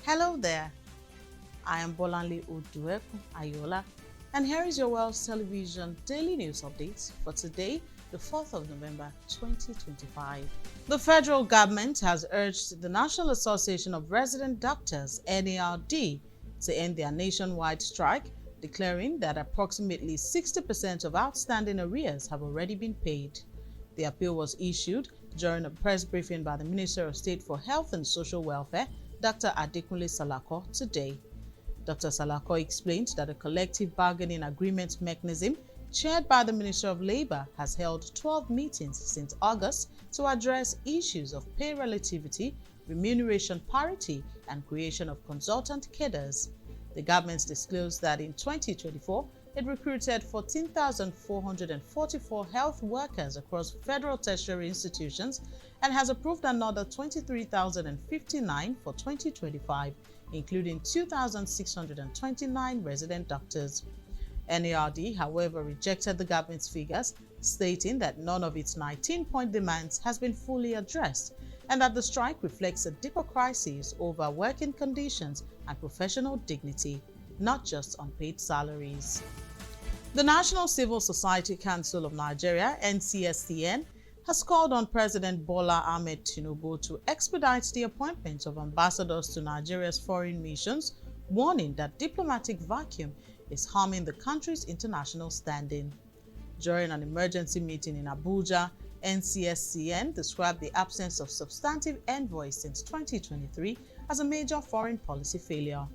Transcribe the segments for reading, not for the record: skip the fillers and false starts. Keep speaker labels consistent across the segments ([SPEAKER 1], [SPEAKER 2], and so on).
[SPEAKER 1] Hello there, I am Bolanle Oduekun Ayola, and here is your Wells Television Daily News Updates for today, the 4th of November 2025. The federal government has urged the National Association of Resident Doctors, NARD, to end their nationwide strike, declaring that approximately 60% of outstanding arrears have already been paid. The appeal was issued during a press briefing by the Minister of State for Health and Social Welfare, Dr. Adekunle Salako, today. Dr. Salako explained that a collective bargaining agreement mechanism chaired by the Minister of Labour has held 12 meetings since August to address issues of pay relativity, remuneration parity, and creation of consultant cadres. The government disclosed that in 2024, it recruited 14,444 health workers across federal tertiary institutions and has approved another 23,059 for 2025, including 2,629 resident doctors. NARD, however, rejected the government's figures, stating that none of its 19-point demands has been fully addressed and that the strike reflects a deeper crisis over working conditions and professional dignity, not just unpaid salaries. The National Civil Society Council of Nigeria, NCSCN, has called on President Bola Ahmed Tinubu to expedite the appointment of ambassadors to Nigeria's foreign missions, warning that diplomatic vacuum is harming the country's international standing. During an emergency meeting in Abuja, NCSCN described the absence of substantive envoys since 2023 as a major foreign policy failure.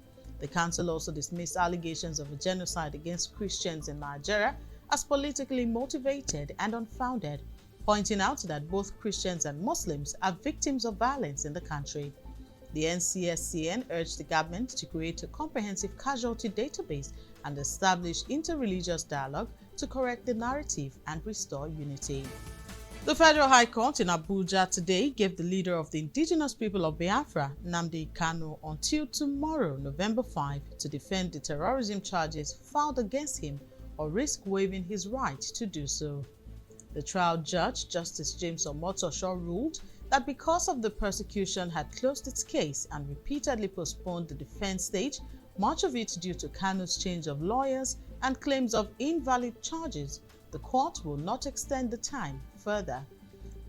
[SPEAKER 1] The council also dismissed allegations of a genocide against Christians in Nigeria as politically motivated and unfounded, pointing out that both Christians and Muslims are victims of violence in the country. The NCSCN urged the government to create a comprehensive casualty database and establish interreligious dialogue to correct the narrative and restore unity. The Federal High Court in Abuja today gave the leader of the indigenous people of Biafra, Nnamdi Kanu, until tomorrow, November 5, to defend the terrorism charges filed against him or risk waiving his right to do so. The trial judge, Justice James Omotosho, ruled that because of the persecution had closed its case and repeatedly postponed the defense stage, much of it due to Kanu's change of lawyers and claims of invalid charges, the court will not extend the time further.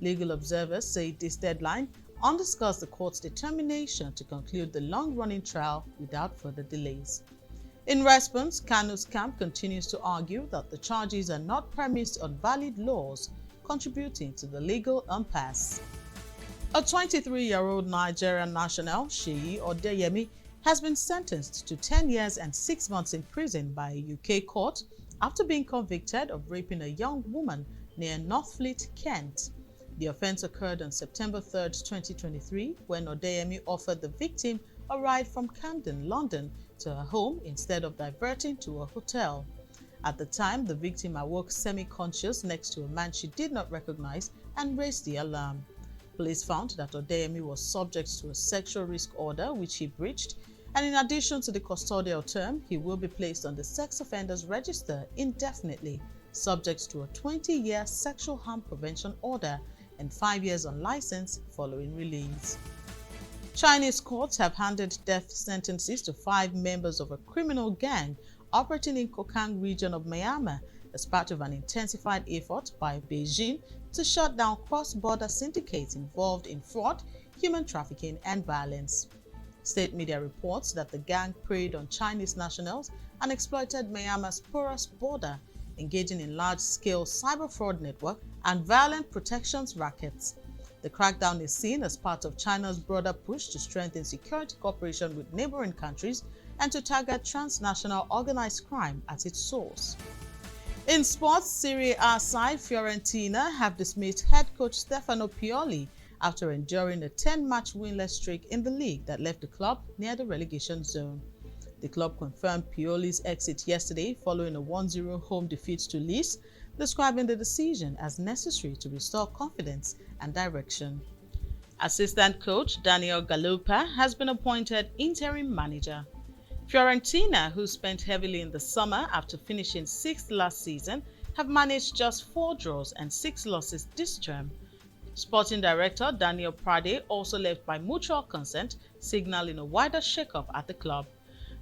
[SPEAKER 1] Legal observers say this deadline underscores the court's determination to conclude the long-running trial without further delays. In response, Kanu's camp continues to argue that the charges are not premised on valid laws, contributing to the legal impasse. A 23-year-old Nigerian national, Seyi Odeyemi, has been sentenced to 10 years and 6 months in prison by a UK court after being convicted of raping a young woman near Northfleet, Kent. The offense occurred on September 3, 2023, when Odeyemi offered the victim a ride from Camden, London, to her home instead of diverting to a hotel. At the time, the victim awoke semi-conscious next to a man she did not recognize and raised the alarm. Police found that Odeyemi was subject to a sexual risk order, which he breached, and in addition to the custodial term, he will be placed on the sex offenders register indefinitely, subject to a 20-year sexual harm prevention order and 5 years on license following release. Chinese courts have handed death sentences to 5 members of a criminal gang operating in Kokang region of Myanmar as part of an intensified effort by Beijing to shut down cross-border syndicates involved in fraud, human trafficking, and violence. State media reports that the gang preyed on Chinese nationals and exploited Myanmar's porous border, engaging in large-scale cyber fraud network and violent protections rackets. The crackdown is seen as part of China's broader push to strengthen security cooperation with neighboring countries and to target transnational organized crime at its source. In sports, Serie A side Fiorentina have dismissed head coach Stefano Pioli after enduring a 10-match winless streak in the league that left the club near the relegation zone. The club confirmed Pioli's exit yesterday following a 1-0 home defeat to Lecce, describing the decision as necessary to restore confidence and direction. Assistant coach Daniel Galuppa has been appointed interim manager. Fiorentina, who spent heavily in the summer after finishing 6th last season, have managed just 4 draws and 6 losses this term. Sporting director Daniel Prade also left by mutual consent, signaling a wider shake-up at the club.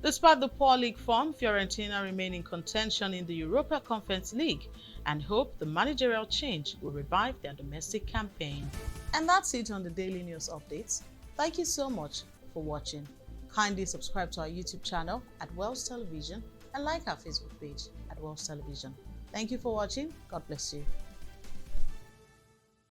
[SPEAKER 1] Despite the poor league form, Fiorentina remain in contention in the Europa Conference League and hope the managerial change will revive their domestic campaign. And that's it on the Daily News Updates. Thank you so much for watching. Kindly subscribe to our YouTube channel at Wells Television and like our Facebook page at Wells Television. Thank you for watching. God bless you.